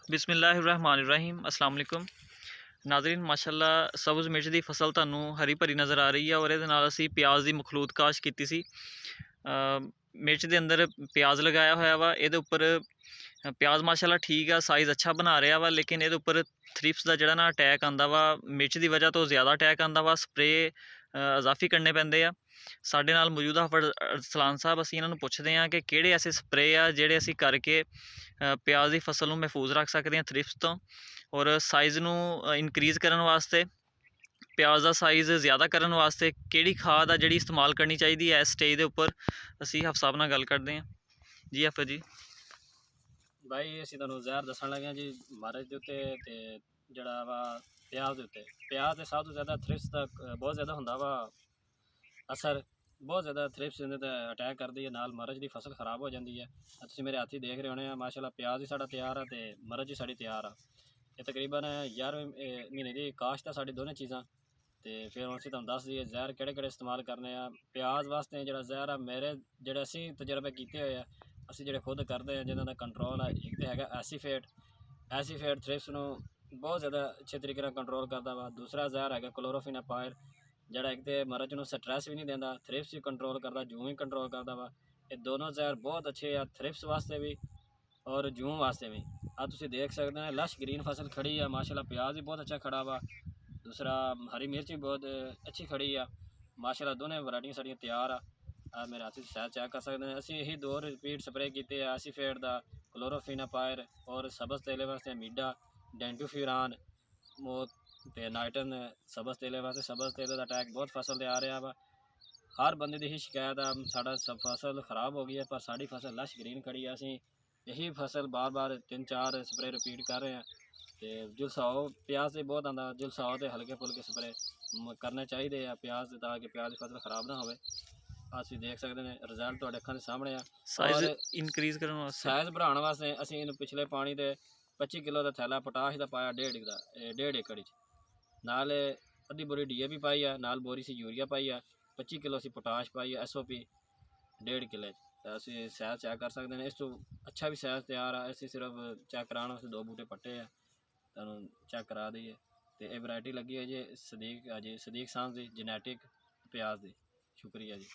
बिस्मिल्लाहिर्रहमानिर्रहीम अस्सलाम वालेकुम नाज़रीन। माशाअल्लाह सब्ज़ मिर्च की फसल तुहानू हरी भरी नज़र आ रही है और ये असी प्याज की मखलूत काश की सी। मिर्च के अंदर प्याज लगाया होया वा, ये उपर प्याज माशाअल्लाह ठीक है, साइज़ अच्छा बना रहा वा, लेकिन ये उपर थ्रिप्स का जोड़ा ना अटैक आता वा, मिर्च की वजह तो ज़्यादा अटैक आता वा। स्प्रे इजाफी करने पैंदे आ। साडे नाल मौजूद हाफिज़ अरसलान साहब, असीं इन्हां नूं पुछदे हां कि किहड़े ऐसे स्प्रे आ जिहड़े असीं करके प्याज की फसल नूं महफूज रख सकते हैं थ्रिप्स तो, और साइज़ नूं इनक्रीज़ करन वास्ते, प्याज का साइज़ ज़्यादा करन वास्ते किहड़ी खाद आ जिहड़ी इस्तेमाल करनी चाहिए है इस स्टेज के उपर। असीं हाफिज़ साहब नाल गल करदे हां जी। हाफिज़ जी भाई असीं तुहानूं ज़हर दस्सण लगे जी मरच दे उत्ते ते जिहड़ा वा प्याज दे उत्ते। प्याज ते सब तो ज़्यादा थ्रिप्स दा बहुत ज़्यादा हुंदा वा असर, बहुत ज़्यादा थ्रिप्स इहदे ते अटैक करदी है, नाल मरच की फसल खराब हो जाती है। तुसीं मेरे हत्थ ही देख रहे होने माशाअल्लाह, प्याज भी साडा तैयार है ते मरच भी साडी तैयार आ। ये तकरीबन 11वें महीने की काश्त है साडी दोनों चीज़ां। तो फिर हम असीं तुहानूं दस दईए जहर किहड़े किहड़े इस्तेमाल करने आ। प्याज वास्ते जिहड़ा जहर आ, मेरे जिहड़े असीं तजर्बे कीते होए आ, ਅਸੀਂ ਜਿਹੜੇ ਖੁਦ ਕਰਦੇ ਹਾਂ, ਜਿਨ੍ਹਾਂ ਦਾ ਕੰਟਰੋਲ ਹੈ, ਇੱਕ ਤਾਂ ਹੈਗਾ ਐਸੀਫੇਟ। ਐਸੀਫੇਟ ਥ੍ਰਿਪਸ ਨੂੰ ਬਹੁਤ ਜ਼ਿਆਦਾ ਅੱਛੇ ਤਰੀਕੇ ਨਾਲ ਕੰਟਰੋਲ ਕਰਦਾ ਵਾ। ਦੂਸਰਾ ਜ਼ਹਿਰ ਹੈਗਾ ਕਲੋਰੋਫਿਨਾਪਾਇਰ, ਜਿਹੜਾ ਇੱਕ ਤਾਂ ਮਰਚ ਨੂੰ ਸਟਰੈਸ ਵੀ ਨਹੀਂ ਦਿੰਦਾ, ਥ੍ਰਿਪਸ ਵੀ ਕੰਟਰੋਲ ਕਰਦਾ, ਜੂੰ ਵੀ ਕੰਟਰੋਲ ਕਰਦਾ ਵਾ। ਇਹ ਦੋਨੋਂ ਜ਼ਹਿਰ ਬਹੁਤ ਅੱਛੇ ਆ ਥ੍ਰਿਪਸ ਵਾਸਤੇ ਵੀ ਔਰ ਜੂੰ ਵਾਸਤੇ ਵੀ। ਆ ਤੁਸੀਂ ਦੇਖ ਸਕਦੇ ਹੋ ਲਸ਼ ਗ੍ਰੀਨ ਫਸਲ ਖੜੀ ਆ ਮਾਸ਼ਾਅੱਲਾ, ਪਿਆਜ਼ ਵੀ ਬਹੁਤ ਅੱਛਾ ਖੜਾ ਵਾ, ਦੂਸਰਾ ਹਰੀ ਮਿਰਚ ਵੀ ਬਹੁਤ ਅੱਛੀ ਖੜੀ ਆ ਮਾਸ਼ਾਅੱਲਾ। ਦੋਨੇ ਵਰਾਇਟੀਆਂ ਸਾਡੀਆਂ ਤਿਆਰ ਆ। मेरे हाथ से शायद चेक कर सकते हैं। असी यही 2 रिपीट स्प्रे किए एसीफेट का, क्लोरोफिनापायर और सबज तेले वास्ते मीडा, डेंटूफ्यूरान ते नाइटन सबज तेले वास्ते। सबज तेले का अटैक बहुत फसल से आ रहा वा। हर बंदे की ही शिकायत आ साडा सब फसल खराब हो गई है, पर साड़ी फसल लश ग्रीन खड़ी है। असी यही फसल बार बार 3-4 स्प्रे रिपीट कर रहे हैं। तो जुलसाओ प्याज से बहुत आंदा, जुलसाओ तो हल्के फुल्के स्प्रे करने चाहिए प्याज, ताकि प्याज की फसल खराब ना हो। ਅਸੀਂ ਦੇਖ ਸਕਦੇ ਨੇ ਰਿਜ਼ਲਟ ਤੁਹਾਡੇ ਅੱਖਾਂ ਦੇ ਸਾਹਮਣੇ ਆ। साइज़ इनक्रीज़ करन वास्ते, ਸਾਈਜ਼ बढ़ाਉਣ ਵਾਸਤੇ ਅਸੀਂ ਇਹਨੂੰ ਪਿਛਲੇ ਪਾਣੀ ਤੇ 25 ਕਿਲੋ ਦਾ ਥੈਲਾ ਪੋਟਾਸ਼ ਦਾ ਪਾਇਆ, 1.5 ਏਕੜ 'ਚ। ਨਾਲ ਅੱਧੀ ਬੋਰੀ ਡੀਏਪੀ ਪਾਈ ਆ, ਨਾਲ ਬੋਰੀ ਸੀ ਯੂਰੀਆ ਪਾਈ ਆ, 25 ਕਿਲੋ ਅਸੀਂ ਪੋਟਾਸ਼ ਪਾਈ ਆ, ਐਸਓਪੀ 1.5 ਕਿੱਲੇ 'ਚ। ਤਾਂ ਅਸੀਂ ਸਾਈਜ਼ ਚੈੱਕ ਕਰ ਸਕਦੇ ਨੇ। ਇਸ ਤੋਂ ਅੱਛਾ ਵੀ ਸਾਈਜ਼ ਤਿਆਰ ਆ। ਅਸੀਂ ਸਿਰਫ ਚੈੱਕ ਕਰਾਉਣ ਵਾਸਤੇ 2 ਬੂਟੇ ਪੱਟੇ ਆ, ਤੁਹਾਨੂੰ ਚੈੱਕ ਕਰਾ ਦਈਏ। ਤੇ ਇਹ ਵੈਰਾਈਟੀ ਲੱਗੀ ਹੈ ਜੀ ਸਦੀਕ ਸਾਂਝ ਦੀ ਜੈਨੇਟਿਕ ਪਿਆਜ਼ ਦੀ। ਸ਼ੁਕਰੀਆ ਜੀ।